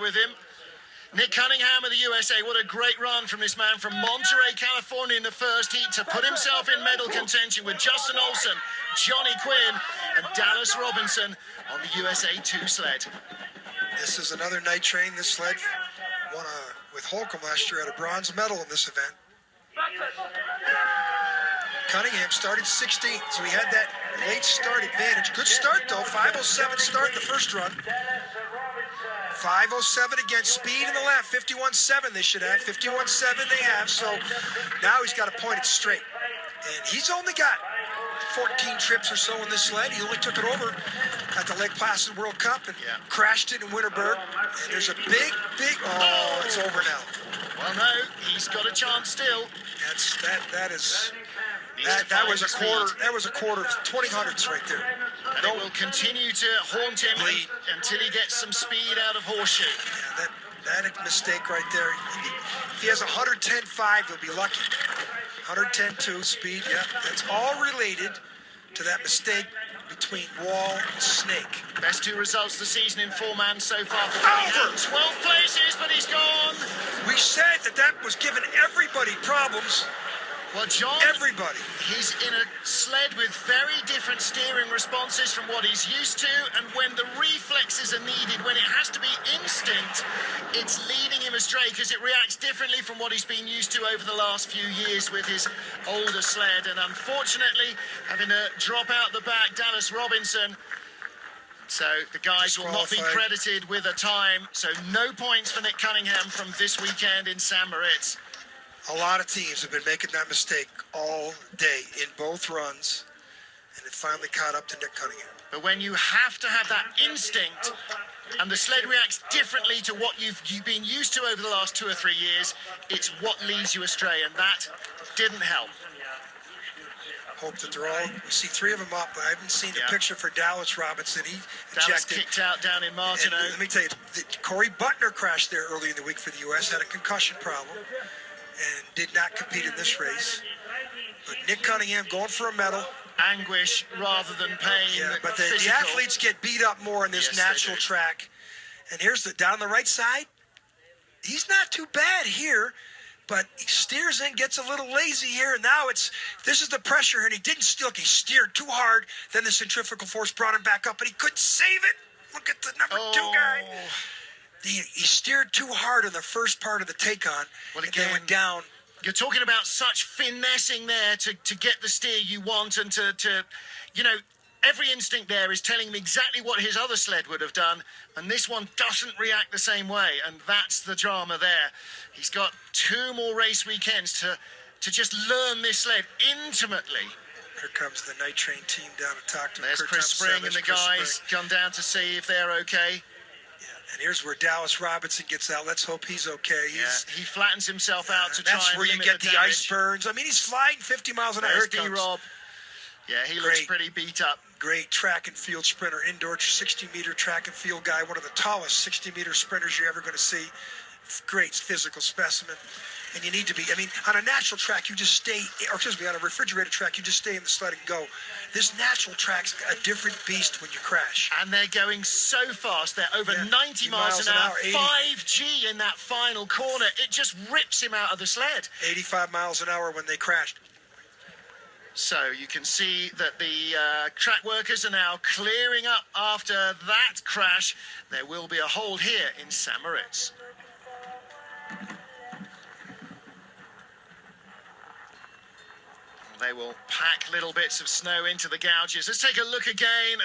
with him. Nick Cunningham of the USA, what a great run from this man from Monterey, California in the first heat to put himself in medal contention with Justin Olsen, Johnny Quinn and Dallas Robinson on the USA 2 sled. This is another night train. This sled won with Holcomb last year, had a bronze medal in this event. Cunningham started 16th, so he had that late start advantage. Good start though, 5:07 start in the first run. 5:07 again, speed in the left, 51.7 they should have, 51.7 they have, so now he's got to point it straight. And he's only got 14 trips or so in this sled. He only took it over at the Lake Placid World Cup and crashed it in Winterberg. And there's a big, oh, it's over now. Well, no, he's got a chance still. That was a quarter of 20 hundredths right there. And it will continue to haunt him until he gets some speed out of Horseshoe. Yeah, that mistake right there. If he has 110.5, he'll be lucky. 110.2 speed, yeah. That's all related to that mistake between Wall and Snake. Best two results this season in four-man so far for Cunningham. 12 places, but he's gone. We said that was giving everybody problems. Well, John, everybody. He's in a sled with very different steering responses from what he's used to, and when the reflexes are needed, when it has to be instinct, it's leading him astray because it reacts differently from what he's been used to over the last few years with his older sled. And unfortunately, having to drop out the back, Dallas Robinson. So the guys will not be credited with a time. So no points for Nick Cunningham from this weekend in St. Moritz. A lot of teams have been making that mistake all day in both runs, and it finally caught up to Nick Cunningham. But when you have to have that instinct, and the sled reacts differently to what you've been used to over the last 2 or 3 years, it's what leads you astray, and that didn't help. Hope that they're all, we see 3 of them up. I haven't seen the picture for Dallas Robinson. He Dallas kicked out down in Martineau. Let me tell you, Corey Butner crashed there early in the week for the U.S., had a concussion problem, and did not compete in this race. But Nick Cunningham going for a medal. Anguish rather than pain. Yeah, but the athletes get beat up more in this natural track. And here's down the right side. He's not too bad here, but he steers in, gets a little lazy here, and now this is the pressure, and he didn't steer. He steered too hard, then the centrifugal force brought him back up, and he couldn't save it. Look at the number 2 guy. He steered too hard in the first part of the take-on, and then went down. You're talking about such finessing there to get the steer you want, and to every instinct there is telling him exactly what his other sled would have done, and this one doesn't react the same way, and that's the drama there. He's got 2 more race weekends to just learn this sled intimately. Here comes the night train team down to talk to There's Chris Spring and the guys come down to see if they're okay. And here's where Dallas Robinson gets out. Let's hope he's okay. He flattens himself out to try and that's where you get the ice burns. I mean, he's flying 50 miles an hour. There's D-Rob. Yeah, he looks pretty beat up. Great track and field sprinter, indoor 60-meter track and field guy, one of the tallest 60-meter sprinters you're ever going to see. Great physical specimen. And you need to be, on a natural track, you just stay, on a refrigerated track, you just stay in the sled and go. This natural track's a different beast when you crash. And they're going so fast. They're over 90 miles an hour, 5G in that final corner. It just rips him out of the sled. 85 miles an hour when they crashed. So you can see that the track workers are now clearing up after that crash. There will be a hold here in St. Moritz. They will pack little bits of snow into the gouges. Let's take a look again.